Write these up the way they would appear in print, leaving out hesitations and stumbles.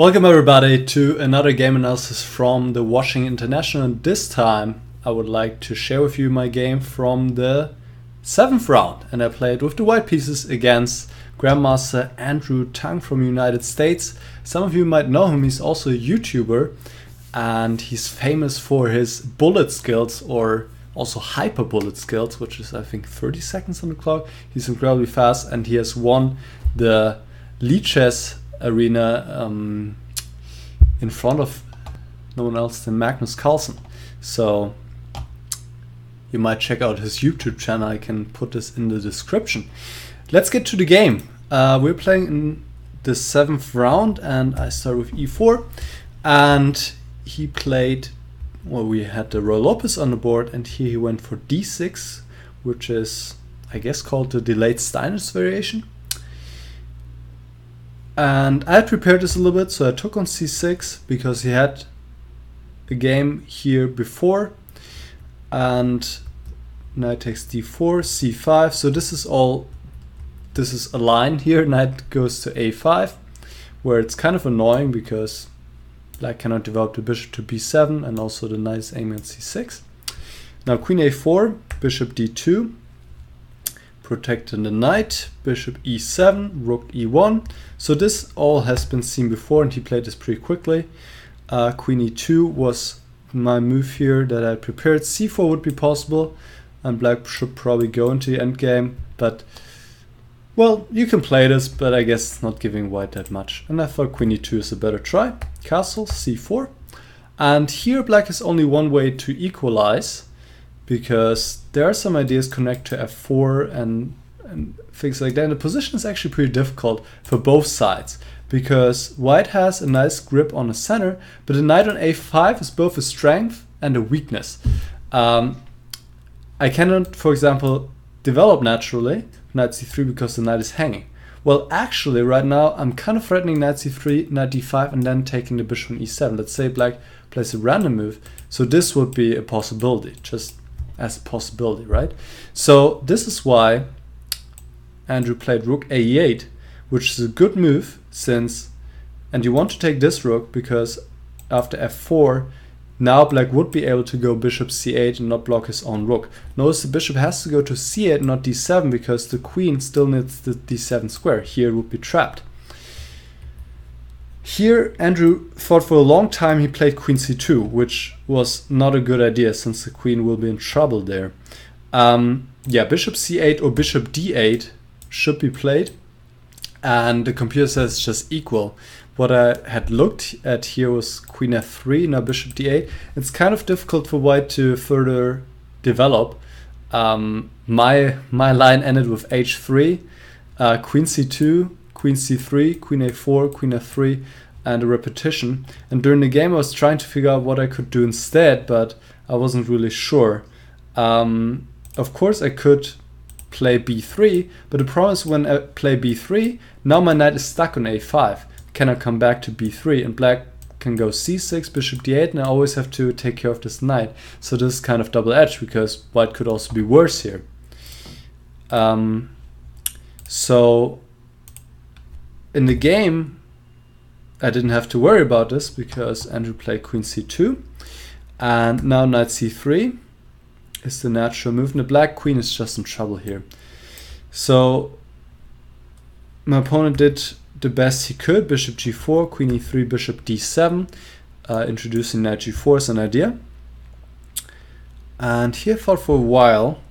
Welcome everybody to another game analysis from the Washington International, and this time I would like to share with you my game from the 7th round, and I played with the white pieces against Grandmaster Andrew Tang from the United States. Some of you might know him, he's also a YouTuber and he's famous for his bullet skills, or also hyper bullet skills, which is I think 30 seconds on the clock. He's incredibly fast and he has won the lead chess arena in front of no one else than Magnus Carlsen. So you might check out his YouTube channel. I can put this in the description. Let's get to the game. We're playing in the 7th round and I start with e4, and he played, well, we had the Roy Lopez on the board, and here he went for d6, which is I guess called the delayed Steinitz variation. And I had prepared this a little bit, so I took on c6 because he had a game here before, and knight takes d4, c5. So this is a line here. Knight goes to a5, where it's kind of annoying because black cannot develop the bishop to b7, and also the knight is aiming at c6. Now queen a4, bishop d2, protecting the knight, bishop e7, rook e1. So this all has been seen before, and he played this pretty quickly. Queen e2 was my move here that I prepared. c4 would be possible, and black should probably go into the endgame, but well, you can play this, but I guess it's not giving white that much. And I thought queen e2 is a better try. Castle, c4. And here black has only one way to equalize, because there are some ideas connect to f4 and things like that. And the position is actually pretty difficult for both sides, because white has a nice grip on the center, but the knight on a5 is both a strength and a weakness. I cannot, for example, develop naturally knight c3 because the knight is hanging. Well, actually right now I'm kind of threatening knight c3, knight d5, and then taking the bishop on e7. Let's say black plays a random move, so this would be a possibility, just as a possibility, right? So this is why Andrew played rook a8, which is a good move, since, and you want to take this rook because after f4 now black would be able to go bishop c8 and not block his own rook. Notice the bishop has to go to c8, not d7, because the queen still needs the d7 square. Here it would be trapped. Here Andrew thought for a long time he played queen c2, which was not a good idea since the queen will be in trouble there. Yeah, bishop c8 or bishop d8 should be played, and the computer says it's just equal. What I had looked at here was queen f3, now bishop d8. It's kind of difficult for white to further develop. My line ended with h3, queen c2, queen c3, queen a4, queen f3, and a repetition. And during the game I was trying to figure out what I could do instead, but I wasn't really sure. Of course I could play b3, but the problem is when I play b3, now my knight is stuck on a5. Cannot come back to b3, and black can go c6, bishop d8, and I always have to take care of this knight. So this is kind of double-edged, because white could also be worse here. So in the game I didn't have to worry about this, because Andrew played queen c2, and now knight c3 is the natural move, and the black queen is just in trouble here. So my opponent did the best he could. Bishop g4, queen e3, bishop d7, introducing knight g4 as an idea. And here I fought for a while,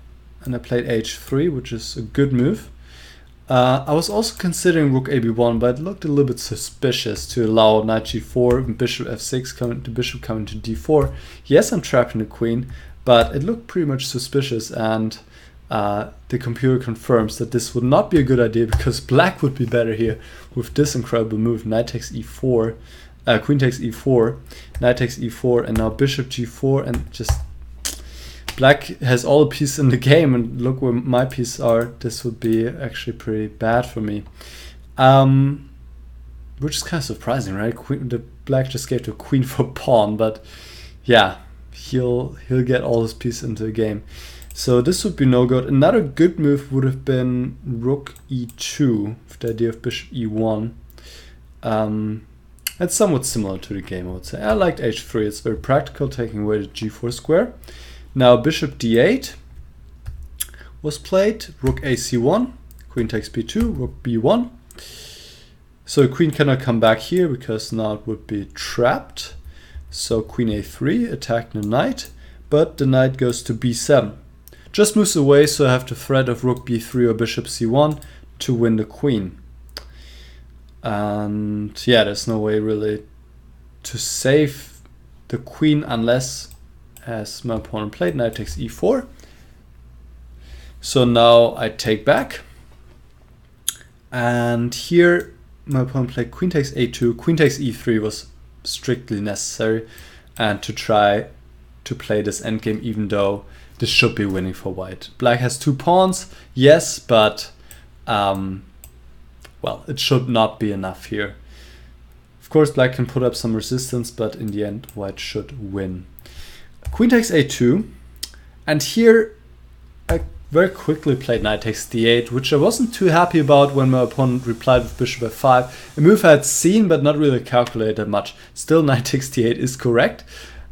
and I played h3, which is a good move. I was also considering rook ab1, but it looked a little bit suspicious to allow knight g4 and bishop f6, the bishop coming to d4. Yes, I'm trapping the queen, but it looked pretty much suspicious, and the computer confirms that this would not be a good idea, because black would be better here with this incredible move. Knight takes e4, queen takes e4, knight takes e4, and now bishop g4, and just black has all the pieces in the game, and look where my pieces are. This would be actually pretty bad for me, which is kind of surprising, right? The black just gave to queen for pawn, but yeah, he'll get all his pieces into the game. So this would be no good. Another good move would have been rook e2 with the idea of bishop e1. It's somewhat similar to the game, I would say. I liked h3. It's very practical, taking away the g4 square. Now bishop d8 was played. Rook ac1. Queen takes b2. Rook b1. So queen cannot come back here because now it would be trapped. So queen a3, attacking the knight. But the knight goes to b7. Just moves away, so I have the threat of rook b3 or bishop c1 to win the queen. And yeah, there's no way really to save the queen unless, as my opponent played, knight takes e4. So now I take back. And here my opponent played queen takes a2. Queen takes e3 was strictly necessary, and to try to play this endgame, even though this should be winning for white. Black has 2 pawns, yes, but well, it should not be enough here. Of course, black can put up some resistance, but in the end, white should win. Queen takes a2, and here I very quickly played knight takes d8, which I wasn't too happy about when my opponent replied with bishop f5. A move I had seen, but not really calculated much. Still, knight takes d8 is correct.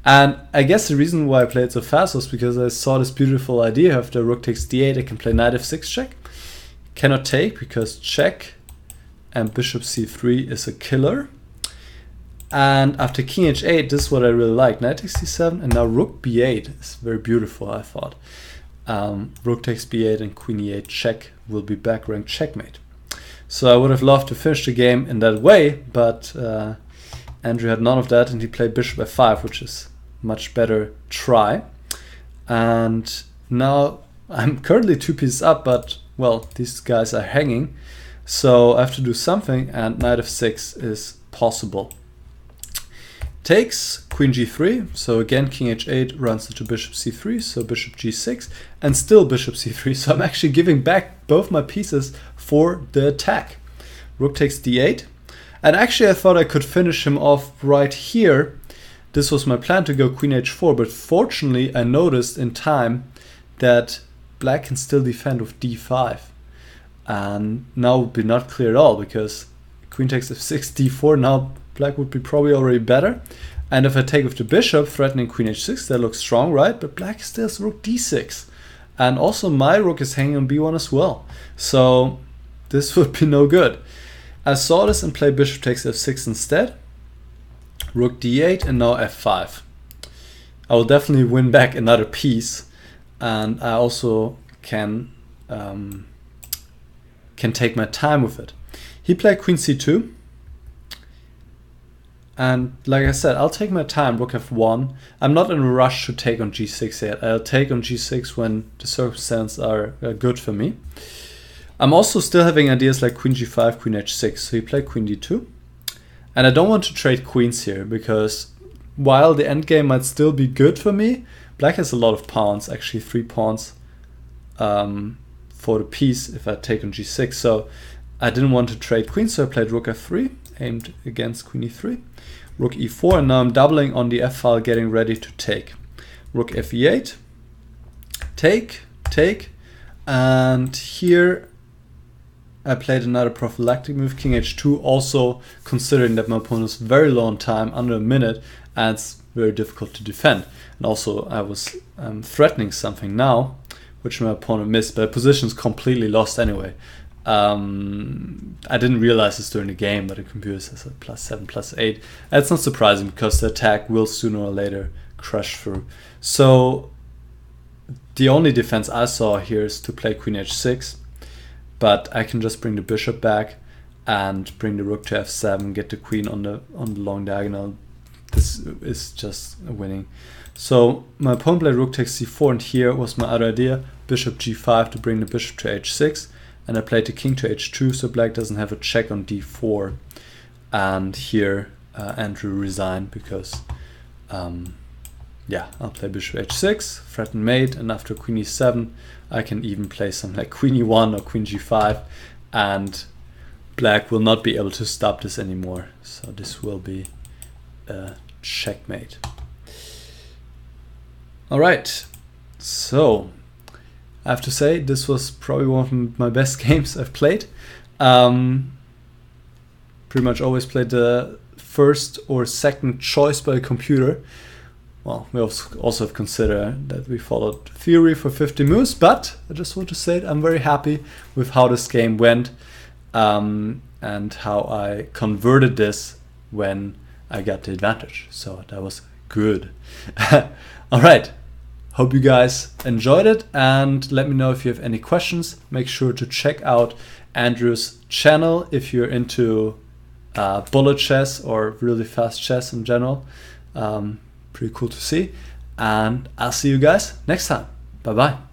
And I guess the reason why I played so fast was because I saw this beautiful idea. After rook takes d8, I can play knight f6 check. Cannot take because check, and bishop c3 is a killer. And after king h8, this is what I really like. Knight takes c7, and now rook b8 is very beautiful, I thought. Rook takes b8 and queen e8 check will be back rank checkmate. So I would have loved to finish the game in that way, but Andrew had none of that, and he played bishop f5, which is much better try. And now I'm currently 2 pieces up, but well, these guys are hanging. So I have to do something, and knight f6 is possible. Takes, queen g3, so again king h8 runs into bishop c3, so bishop g6, and still bishop c3, so I'm actually giving back both my pieces for the attack. Rook takes d8, and actually I thought I could finish him off right here. This was my plan, to go queen h4, but fortunately I noticed in time that black can still defend with d5. And now would be not clear at all, because queen takes f6, d4, now black would be probably already better. And if I take with the bishop, threatening queen h6, that looks strong, right? But black still has rook d6. And also my rook is hanging on b1 as well. So this would be no good. I saw this and played bishop takes f6 instead. Rook d8 and now f5. I will definitely win back another piece. And I also can take my time with it. He played queen c2. And like I said, I'll take my time, rook f1. I'm not in a rush to take on g6 yet. I'll take on g6 when the circumstances are good for me. I'm also still having ideas like queen g5, queen h6. So he played queen d2. And I don't want to trade queens here, because while the endgame might still be good for me, black has a lot of pawns, actually 3 pawns for the piece if I take on g6. So I didn't want to trade queens, so I played rook f3, aimed against queen e3. Rook e4, and now I'm doubling on the f-file, getting ready to take. Rook f e8, take, and here I played another prophylactic move, king h2, also considering that my opponent is very low on time, under a minute, and it's very difficult to defend. And also I was threatening something now, which my opponent missed, but the position's completely lost anyway. I didn't realize this during the game, but the computer says a +7, +8. That's not surprising, because the attack will sooner or later crush through. So the only defense I saw here is to play queen h6, but I can just bring the bishop back and bring the rook to f7, get the queen on the long diagonal. This is just winning. So my opponent played rook takes c4, and here was my other idea, bishop g5 to bring the bishop to h6. And I played the king to h2, so black doesn't have a check on d4. And here Andrew resigned, because yeah, I'll play bishop h6, threaten mate, and after queen e7 I can even play something like queen e1 or queen g5, and black will not be able to stop this anymore. So this will be a checkmate. Alright, so I have to say, this was probably one of my best games I've played. Pretty much always played the first or second choice by a computer. Well, we also have considered that we followed theory for 50 moves, but I just want to say that I'm very happy with how this game went and how I converted this when I got the advantage. So that was good. All right. Hope you guys enjoyed it, and let me know if you have any questions. Make sure to check out Andrew's channel if you're into bullet chess or really fast chess in general. Pretty cool to see, and I'll see you guys next time. Bye bye.